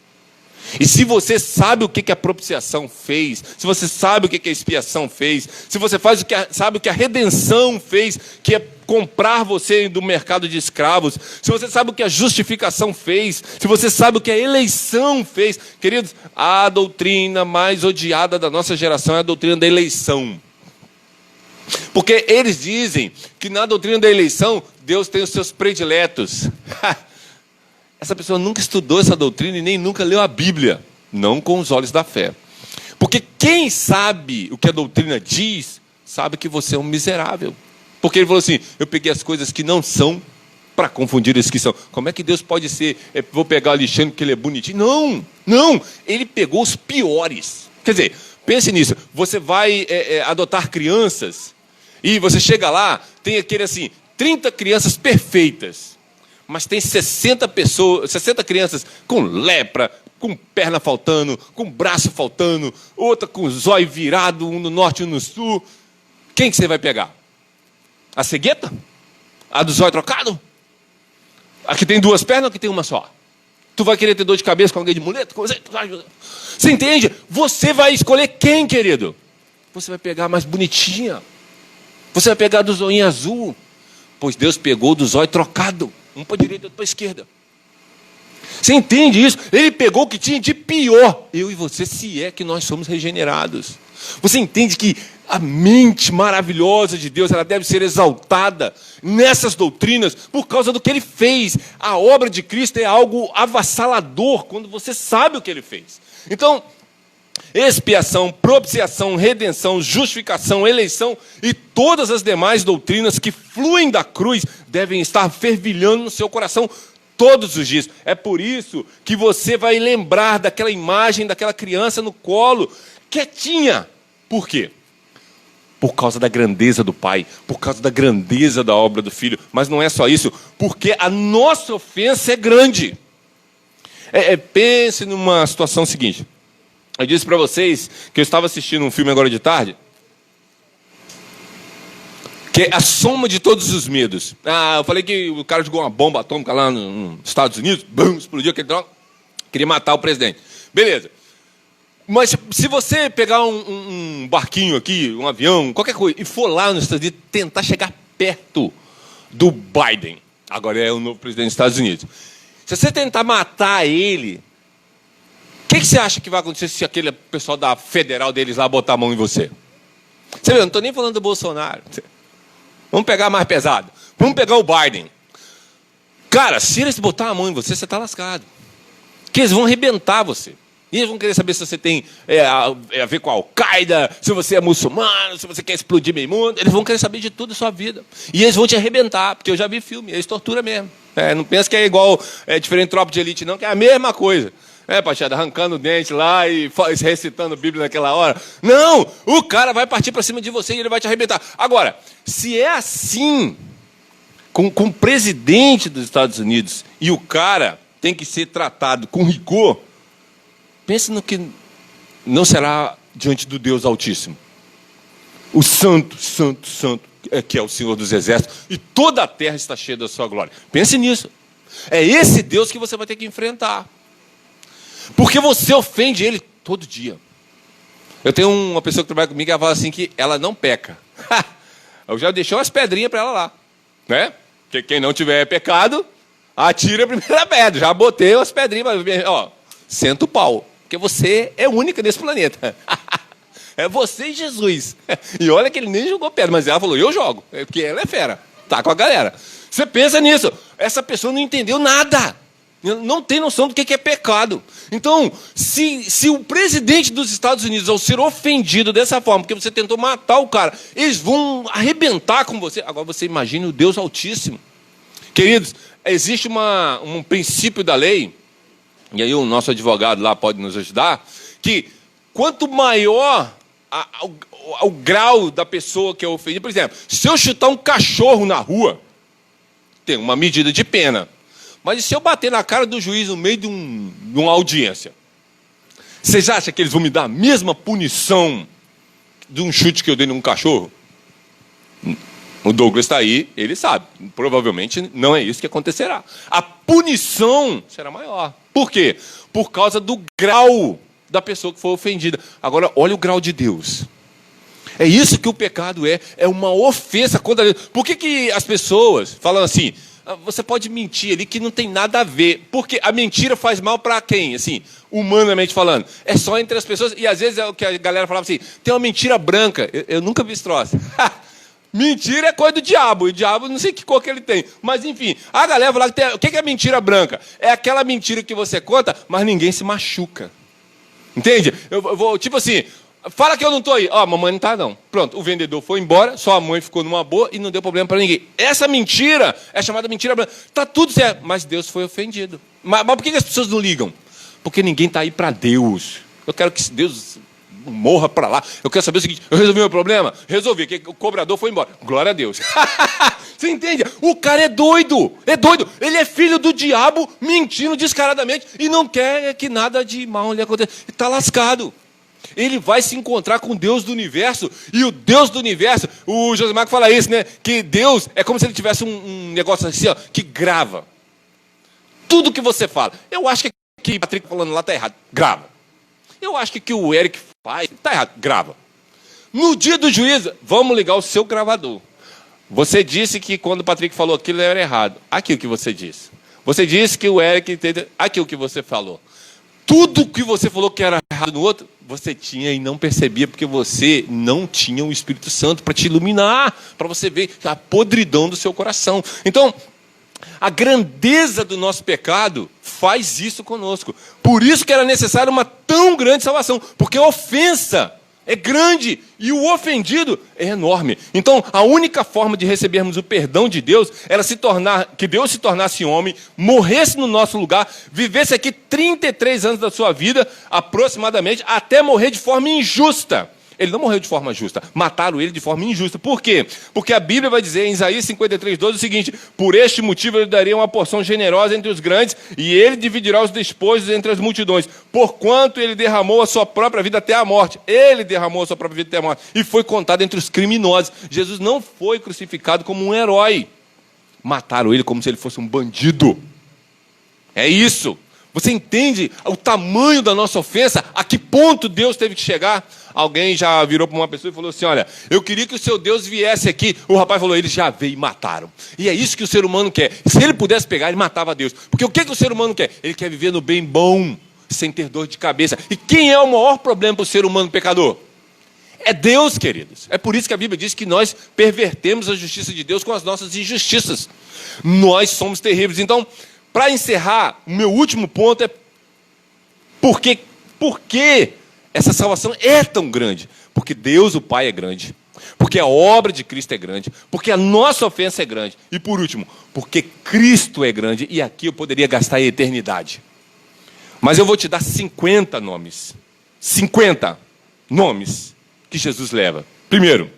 E se você sabe o que a propiciação fez, se você sabe o que a expiação fez, se você sabe o que a redenção fez, que é comprar você do mercado de escravos, se você sabe o que a justificação fez, se você sabe o que a eleição fez, queridos, a doutrina mais odiada da nossa geração é a doutrina da eleição. Porque eles dizem que na doutrina da eleição, Deus tem os seus prediletos. Essa pessoa nunca estudou essa doutrina e nem nunca leu a Bíblia. Não com os olhos da fé. Porque quem sabe o que a doutrina diz, sabe que você é um miserável. Porque ele falou assim, eu peguei as coisas que não são para confundir as que são. Como é que Deus pode ser, vou pegar o Alexandre porque ele é bonitinho? Não. Ele pegou os piores. Quer dizer, pense nisso. Você vai adotar crianças e você chega lá, tem aquele assim, 30 crianças perfeitas. Mas tem 60 crianças com lepra, com perna faltando, com braço faltando, outra com zóio virado, um no norte e um no sul. Quem que você vai pegar? A cegueta? A do zóio trocado? A que tem duas pernas ou a que tem uma só? Tu vai querer ter dor de cabeça com alguém de muleta? Você entende? Você vai escolher quem, querido? Você vai pegar a mais bonitinha. Você vai pegar a do zoinho azul. Pois Deus pegou do zóio trocado. Um para a direita, outro para a esquerda. Você entende isso? Ele pegou o que tinha de pior. Eu e você, se é que nós somos regenerados. Você entende que a mente maravilhosa de Deus, ela deve ser exaltada nessas doutrinas por causa do que Ele fez. A obra de Cristo é algo avassalador quando você sabe o que Ele fez. Então, expiação, propiciação, redenção, justificação, eleição e todas as demais doutrinas que fluem da cruz devem estar fervilhando no seu coração todos os dias. É por isso que você vai lembrar daquela imagem daquela criança no colo, quietinha. Por quê? Por causa da grandeza do Pai, por causa da grandeza da obra do Filho. Mas não é só isso, porque a nossa ofensa é grande. Pense numa situação seguinte. Eu disse para vocês que eu estava assistindo um filme agora de tarde, que é a soma de todos os medos. Eu falei que o cara jogou uma bomba atômica lá nos Estados Unidos, bum, explodiu aquele troço, queria matar o presidente. Beleza. Mas se você pegar um barquinho aqui, um avião, qualquer coisa, e for lá nos Estados Unidos tentar chegar perto do Biden, agora é o novo presidente dos Estados Unidos, se você tentar matar ele, o que você acha que vai acontecer se aquele pessoal da federal deles lá botar a mão em você? Você vê, eu não estou nem falando do Bolsonaro. Vamos pegar mais pesado. Vamos pegar o Biden. Cara, se eles botar a mão em você, você está lascado. Porque eles vão arrebentar você. E eles vão querer saber se você tem a ver com a Al-Qaeda, se você é muçulmano, se você quer explodir meio mundo. Eles vão querer saber de tudo da sua vida. E eles vão te arrebentar, porque eu já vi filme, eles torturam mesmo. Não pensa que é igual, diferente Tropa de Elite, não, que é a mesma coisa. Pachada, arrancando o dente lá e recitando a Bíblia naquela hora. Não! O cara vai partir para cima de você e ele vai te arrebentar. Agora, se é assim com o presidente dos Estados Unidos e o cara tem que ser tratado com rigor, pense no que não será diante do Deus Altíssimo. O santo, santo, santo, que é o Senhor dos Exércitos, e toda a terra está cheia da sua glória. Pense nisso. É esse Deus que você vai ter que enfrentar. Porque você ofende ele todo dia. Eu tenho uma pessoa que trabalha comigo que ela fala assim que ela não peca. Eu já deixei umas pedrinhas para ela lá. Né? Porque quem não tiver pecado, atira a primeira pedra. Já botei umas pedrinhas. Senta o pau. Porque você é única nesse planeta. É você e Jesus. E olha que ele nem jogou pedra, mas ela falou, eu jogo, porque ela é fera, tá com a galera. Você pensa nisso, essa pessoa não entendeu nada. Não tem noção do que é pecado. Então, se o presidente dos Estados Unidos, ao ser ofendido dessa forma, porque você tentou matar o cara, eles vão arrebentar com você. Agora você imagine o Deus Altíssimo. Queridos, existe um princípio da lei, e aí o nosso advogado lá pode nos ajudar, que quanto maior o grau da pessoa que é ofendida, por exemplo, se eu chutar um cachorro na rua, tem uma medida de pena. Mas e se eu bater na cara do juiz no meio de uma audiência? Vocês acham que eles vão me dar a mesma punição de um chute que eu dei num cachorro? O Douglas está aí, ele sabe. Provavelmente não é isso que acontecerá. A punição será maior. Por quê? Por causa do grau da pessoa que foi ofendida. Agora, olha o grau de Deus. É isso que o pecado é. É uma ofensa contra Deus. Por que as pessoas falam assim... Você pode mentir ali que não tem nada a ver. Porque a mentira faz mal para quem? Assim, humanamente falando. É só entre as pessoas. E às vezes é o que a galera falava assim, tem uma mentira branca. Eu nunca vi esse troço. Mentira é coisa do diabo. E o diabo não sei que cor que ele tem. Mas enfim, a galera fala que o que é mentira branca? É aquela mentira que você conta, mas ninguém se machuca. Entende? Eu vou, tipo assim... Fala que eu não estou aí. Ó, mamãe não está não. Pronto, o vendedor foi embora, só a mãe ficou numa boa e não deu problema para ninguém. Essa mentira é chamada mentira branca. Está tudo certo, mas Deus foi ofendido. Mas por que as pessoas não ligam? Porque ninguém está aí para Deus. Eu quero que Deus morra para lá. Eu quero saber o seguinte, eu resolvi o meu problema? Resolvi, que o cobrador foi embora. Glória a Deus. Você entende? O cara é doido. É doido. Ele é filho do diabo, mentindo descaradamente e não quer que nada de mal lhe aconteça. Ele está lascado. Ele vai se encontrar com o Deus do universo. E o Deus do universo, o José Marco fala isso, né? Que Deus é como se ele tivesse um negócio assim, ó, que grava tudo que você fala. Eu acho que o Patrick falando lá está errado. Grava. Eu acho que o Eric faz está errado. Grava. No dia do juízo, vamos ligar o seu gravador. Você disse que quando o Patrick falou aquilo era errado. Aquilo que você disse. Você disse que o Eric entendeu aquilo que você falou. Tudo que você falou que era errado no outro, você tinha e não percebia, porque você não tinha o Espírito Santo para te iluminar, para você ver a podridão do seu coração. Então, a grandeza do nosso pecado faz isso conosco. Por isso que era necessária uma tão grande salvação, porque a ofensa é grande e o ofendido é enorme. Então, a única forma de recebermos o perdão de Deus era que Deus se tornasse homem, morresse no nosso lugar, vivesse aqui 33 anos da sua vida, aproximadamente, até morrer de forma injusta. Ele não morreu de forma justa, mataram ele de forma injusta. Por quê? Porque a Bíblia vai dizer em Isaías 53:12 o seguinte: por este motivo ele daria uma porção generosa entre os grandes, e ele dividirá os despojos entre as multidões, porquanto ele derramou a sua própria vida até a morte. Ele derramou a sua própria vida até a morte, e foi contado entre os criminosos. Jesus não foi crucificado como um herói. Mataram ele como se ele fosse um bandido. É isso. Você entende o tamanho da nossa ofensa? A que ponto Deus teve que chegar? Alguém já virou para uma pessoa e falou assim, olha, eu queria que o seu Deus viesse aqui. O rapaz falou, ele já veio e mataram. E é isso que o ser humano quer. Se ele pudesse pegar, ele matava Deus. Porque o que o ser humano quer? Ele quer viver no bem bom, sem ter dor de cabeça. E quem é o maior problema para o ser humano pecador? É Deus, queridos. É por isso que a Bíblia diz que nós pervertemos a justiça de Deus com as nossas injustiças. Nós somos terríveis. Então, para encerrar, o meu último ponto é por que essa salvação é tão grande? Porque Deus, o Pai, é grande. Porque a obra de Cristo é grande. Porque a nossa ofensa é grande. E por último, porque Cristo é grande. E aqui eu poderia gastar a eternidade. Mas eu vou te dar 50 nomes. 50 nomes que Jesus leva. Primeiro,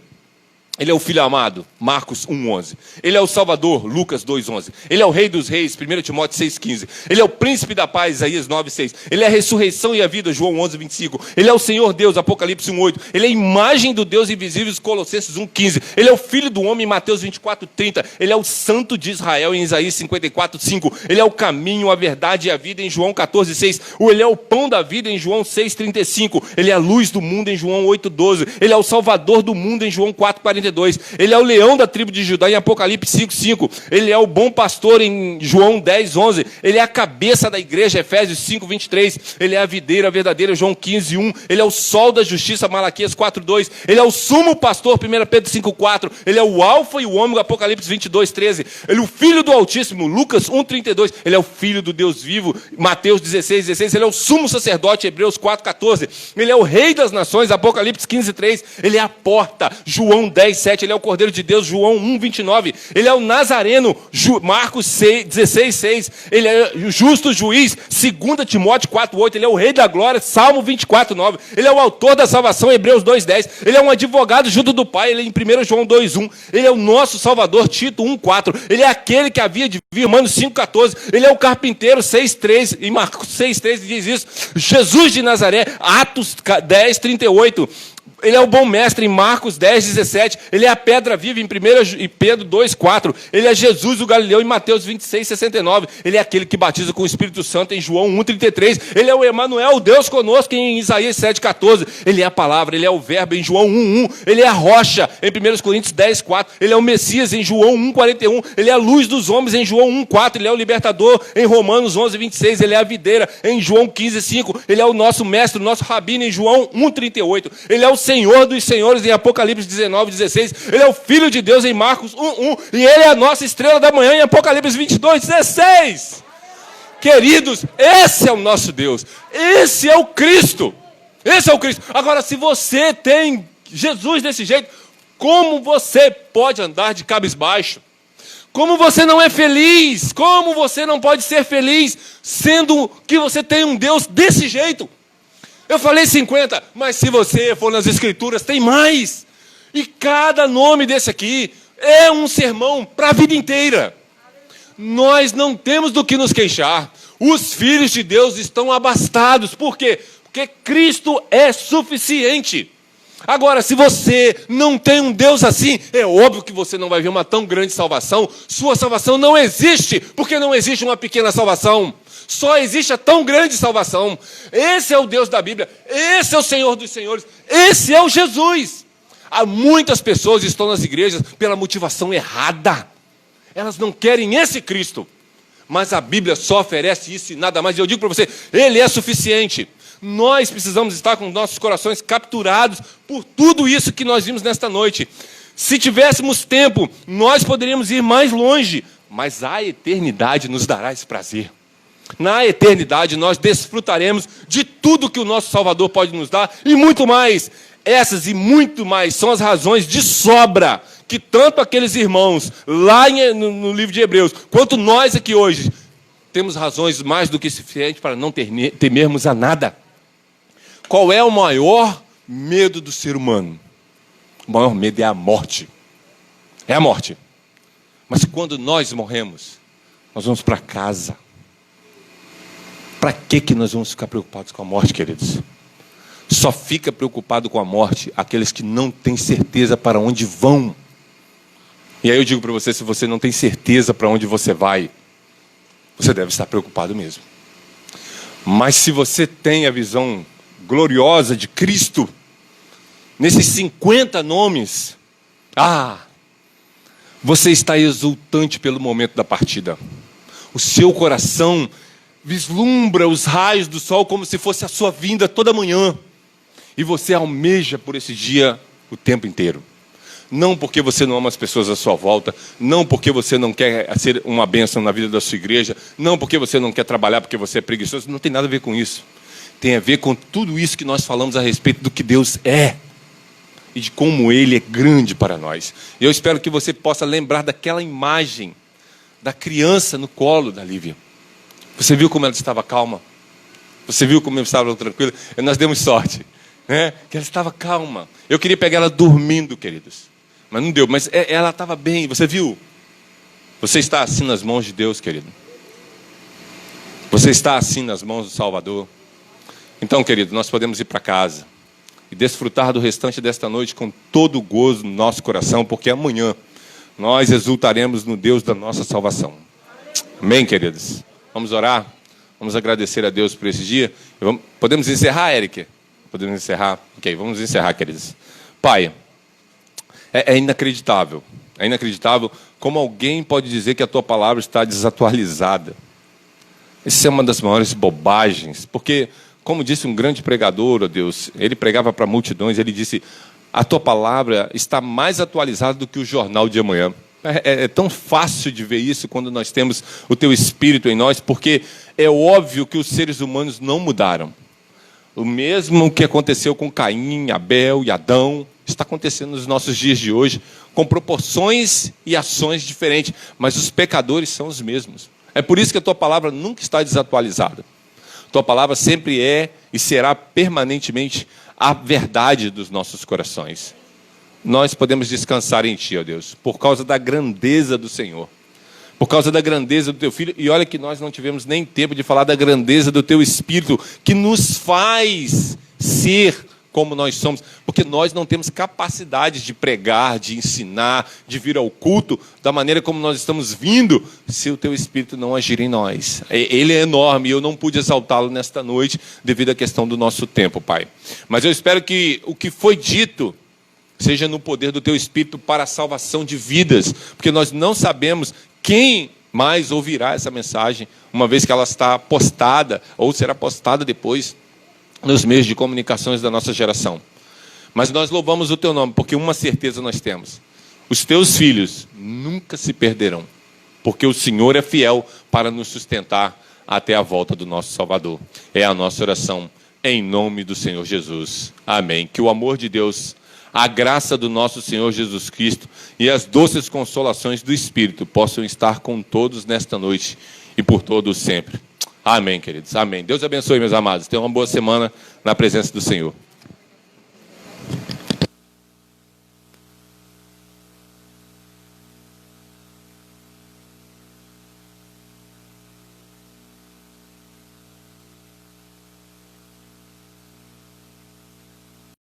ele é o Filho amado, Marcos 1:11. Ele é o Salvador, Lucas 2:11. Ele é o Rei dos Reis, 1 Timóteo 6:15. Ele é o Príncipe da Paz, Isaías 9:6. Ele é a ressurreição e a vida, João 11:25. Ele é o Senhor Deus, Apocalipse 1:8. Ele é a imagem do Deus invisível, Colossenses 1:15. Ele é o Filho do Homem, Mateus 24:30. Ele é o Santo de Israel, em Isaías 54:5. Ele é o caminho, a verdade e a vida, em João 14:6. Ele é o pão da vida, em João 6:35. Ele é a luz do mundo, em João 8:12. Ele é o Salvador do mundo, em João 4:40. 1:32. Ele é o leão da tribo de Judá em Apocalipse 5:5. Ele é o bom pastor em João 10:11. Ele é a cabeça da igreja, Efésios 5:23. Ele é a videira verdadeira, João 15:1. Ele é o sol da justiça, Malaquias 4:2. Ele é o sumo pastor, 1 Pedro 5:4. Ele é o alfa e o ômega, Apocalipse 22:13. Ele é o filho do Altíssimo, Lucas 1:32. Ele é o filho do Deus vivo, Mateus 16:16. Ele é o sumo sacerdote, Hebreus 4:14. Ele é o rei das nações, Apocalipse 15:3. Ele é a porta, João 10:7. Ele é o Cordeiro de Deus, João 1:29. Ele é o Nazareno, Marcos 16:6. Ele é o justo juiz, 2 Timóteo 4:8. Ele é o rei da glória, Salmo 24:9. Ele é o autor da salvação, Hebreus 2:10. Ele é um advogado junto do Pai, ele é em 1 João 2:1. Ele é o nosso Salvador, Tito 1:4. Ele é aquele que havia de vir, Romanos 5:14. Ele é o carpinteiro, 6:3. E Marcos 6:3 diz isso. Jesus de Nazaré, Atos 10:38. Ele é o bom mestre em Marcos 10:17. Ele é a pedra viva em 1 Pedro 2:4. Ele é Jesus o Galileu em Mateus 26:69. Ele é aquele que batiza com o Espírito Santo em João 1:33. Ele é o Emanuel, Deus conosco em Isaías 7:14. Ele é a palavra, ele é o verbo em João 1:1. Ele é a rocha em 1 Coríntios 10:4. Ele é o Messias em João 1:41. Ele é a luz dos homens em João 1:4. Ele é o libertador em Romanos 11:26. Ele é a videira em João 15:5. Ele é o nosso mestre, o nosso rabino em João 1:38. Ele é o Senhor dos senhores em Apocalipse 19:16. Ele é o Filho de Deus em Marcos 1:1. E ele é a nossa estrela da manhã em Apocalipse 22:16. Queridos, esse é o nosso Deus. Esse é o Cristo. Esse é o Cristo. Agora, se você tem Jesus desse jeito, como você pode andar de cabisbaixo? Como você não é feliz? Como você não pode ser feliz, sendo que você tem um Deus desse jeito? Eu falei 50, mas se você for nas Escrituras, tem mais. E cada nome desse aqui é um sermão para a vida inteira. Nós não temos do que nos queixar. Os filhos de Deus estão abastados. Por quê? Porque Cristo é suficiente. Agora, se você não tem um Deus assim, é óbvio que você não vai ver uma tão grande salvação. Sua salvação não existe, porque não existe uma pequena salvação. Só existe a tão grande salvação. Esse é o Deus da Bíblia. Esse é o Senhor dos senhores. Esse é o Jesus. Há muitas pessoas que estão nas igrejas pela motivação errada. Elas não querem esse Cristo. Mas a Bíblia só oferece isso e nada mais. E eu digo para você, Ele é suficiente. Nós precisamos estar com nossos corações capturados por tudo isso que nós vimos nesta noite. Se tivéssemos tempo, nós poderíamos ir mais longe. Mas a eternidade nos dará esse prazer. Na eternidade nós desfrutaremos de tudo que o nosso Salvador pode nos dar e muito mais. Essas e muito mais são as razões de sobra que tanto aqueles irmãos lá no livro de Hebreus, quanto nós aqui hoje, temos razões mais do que suficientes para não temermos a nada. Qual é o maior medo do ser humano? O maior medo é a morte. É a morte. Mas quando nós morremos, nós vamos para casa. Para que nós vamos ficar preocupados com a morte, queridos? Só fica preocupado com a morte aqueles que não têm certeza para onde vão. E aí eu digo para você, se você não tem certeza para onde você vai, você deve estar preocupado mesmo. Mas se você tem a visão gloriosa de Cristo, nesses 50 nomes, você está exultante pelo momento da partida. O seu coração vislumbra os raios do sol como se fosse a sua vinda toda manhã. E você almeja por esse dia o tempo inteiro. Não porque você não ama as pessoas à sua volta, não porque você não quer ser uma bênção na vida da sua igreja, não porque você não quer trabalhar porque você é preguiçoso, não tem nada a ver com isso. Tem a ver com tudo isso que nós falamos a respeito do que Deus é e de como Ele é grande para nós. E eu espero que você possa lembrar daquela imagem da criança no colo da Lívia. Você viu como ela estava calma? Você viu como ela estava tranquila? Nós demos sorte, né? Que ela estava calma. Eu queria pegar ela dormindo, queridos, mas não deu. Mas ela estava bem, você viu? Você está assim nas mãos de Deus, querido. Você está assim nas mãos do Salvador. Então, querido, nós podemos ir para casa e desfrutar do restante desta noite com todo o gozo no nosso coração, porque amanhã nós exultaremos no Deus da nossa salvação. Amém, queridos? Vamos orar? Vamos agradecer a Deus por esse dia? Podemos encerrar, Eric? Podemos encerrar? Ok, vamos encerrar, queridos. Pai, É inacreditável. É inacreditável como alguém pode dizer que a tua palavra está desatualizada. Isso é uma das maiores bobagens, porque, como disse um grande pregador, ó Deus, ele pregava para multidões, ele disse: a tua palavra está mais atualizada do que o jornal de amanhã. É tão fácil de ver isso quando nós temos o teu Espírito em nós, porque é óbvio que os seres humanos não mudaram. O mesmo que aconteceu com Caim, Abel e Adão, está acontecendo nos nossos dias de hoje, com proporções e ações diferentes, mas os pecadores são os mesmos. É por isso que a tua palavra nunca está desatualizada. Tua palavra sempre é e será permanentemente a verdade dos nossos corações. Nós podemos descansar em Ti, ó Deus, por causa da grandeza do Senhor, por causa da grandeza do Teu Filho. E olha que nós não tivemos nem tempo de falar da grandeza do Teu Espírito, que nos faz ser como nós somos, porque nós não temos capacidade de pregar, de ensinar, de vir ao culto da maneira como nós estamos vindo, se o Teu Espírito não agir em nós. Ele é enorme e eu não pude exaltá-lo nesta noite devido à questão do nosso tempo, Pai. Mas eu espero que o que foi dito seja no poder do Teu Espírito para a salvação de vidas, porque nós não sabemos quem mais ouvirá essa mensagem, uma vez que ela está postada, ou será postada depois, nos meios de comunicações da nossa geração. Mas nós louvamos o Teu nome, porque uma certeza nós temos: os Teus filhos nunca se perderão, porque o Senhor é fiel para nos sustentar até a volta do nosso Salvador. É a nossa oração, em nome do Senhor Jesus. Amém. Que o amor de Deus, a graça do nosso Senhor Jesus Cristo e as doces consolações do Espírito possam estar com todos nesta noite e por todos sempre. Amém, queridos. Amém. Deus abençoe, meus amados. Tenham uma boa semana na presença do Senhor.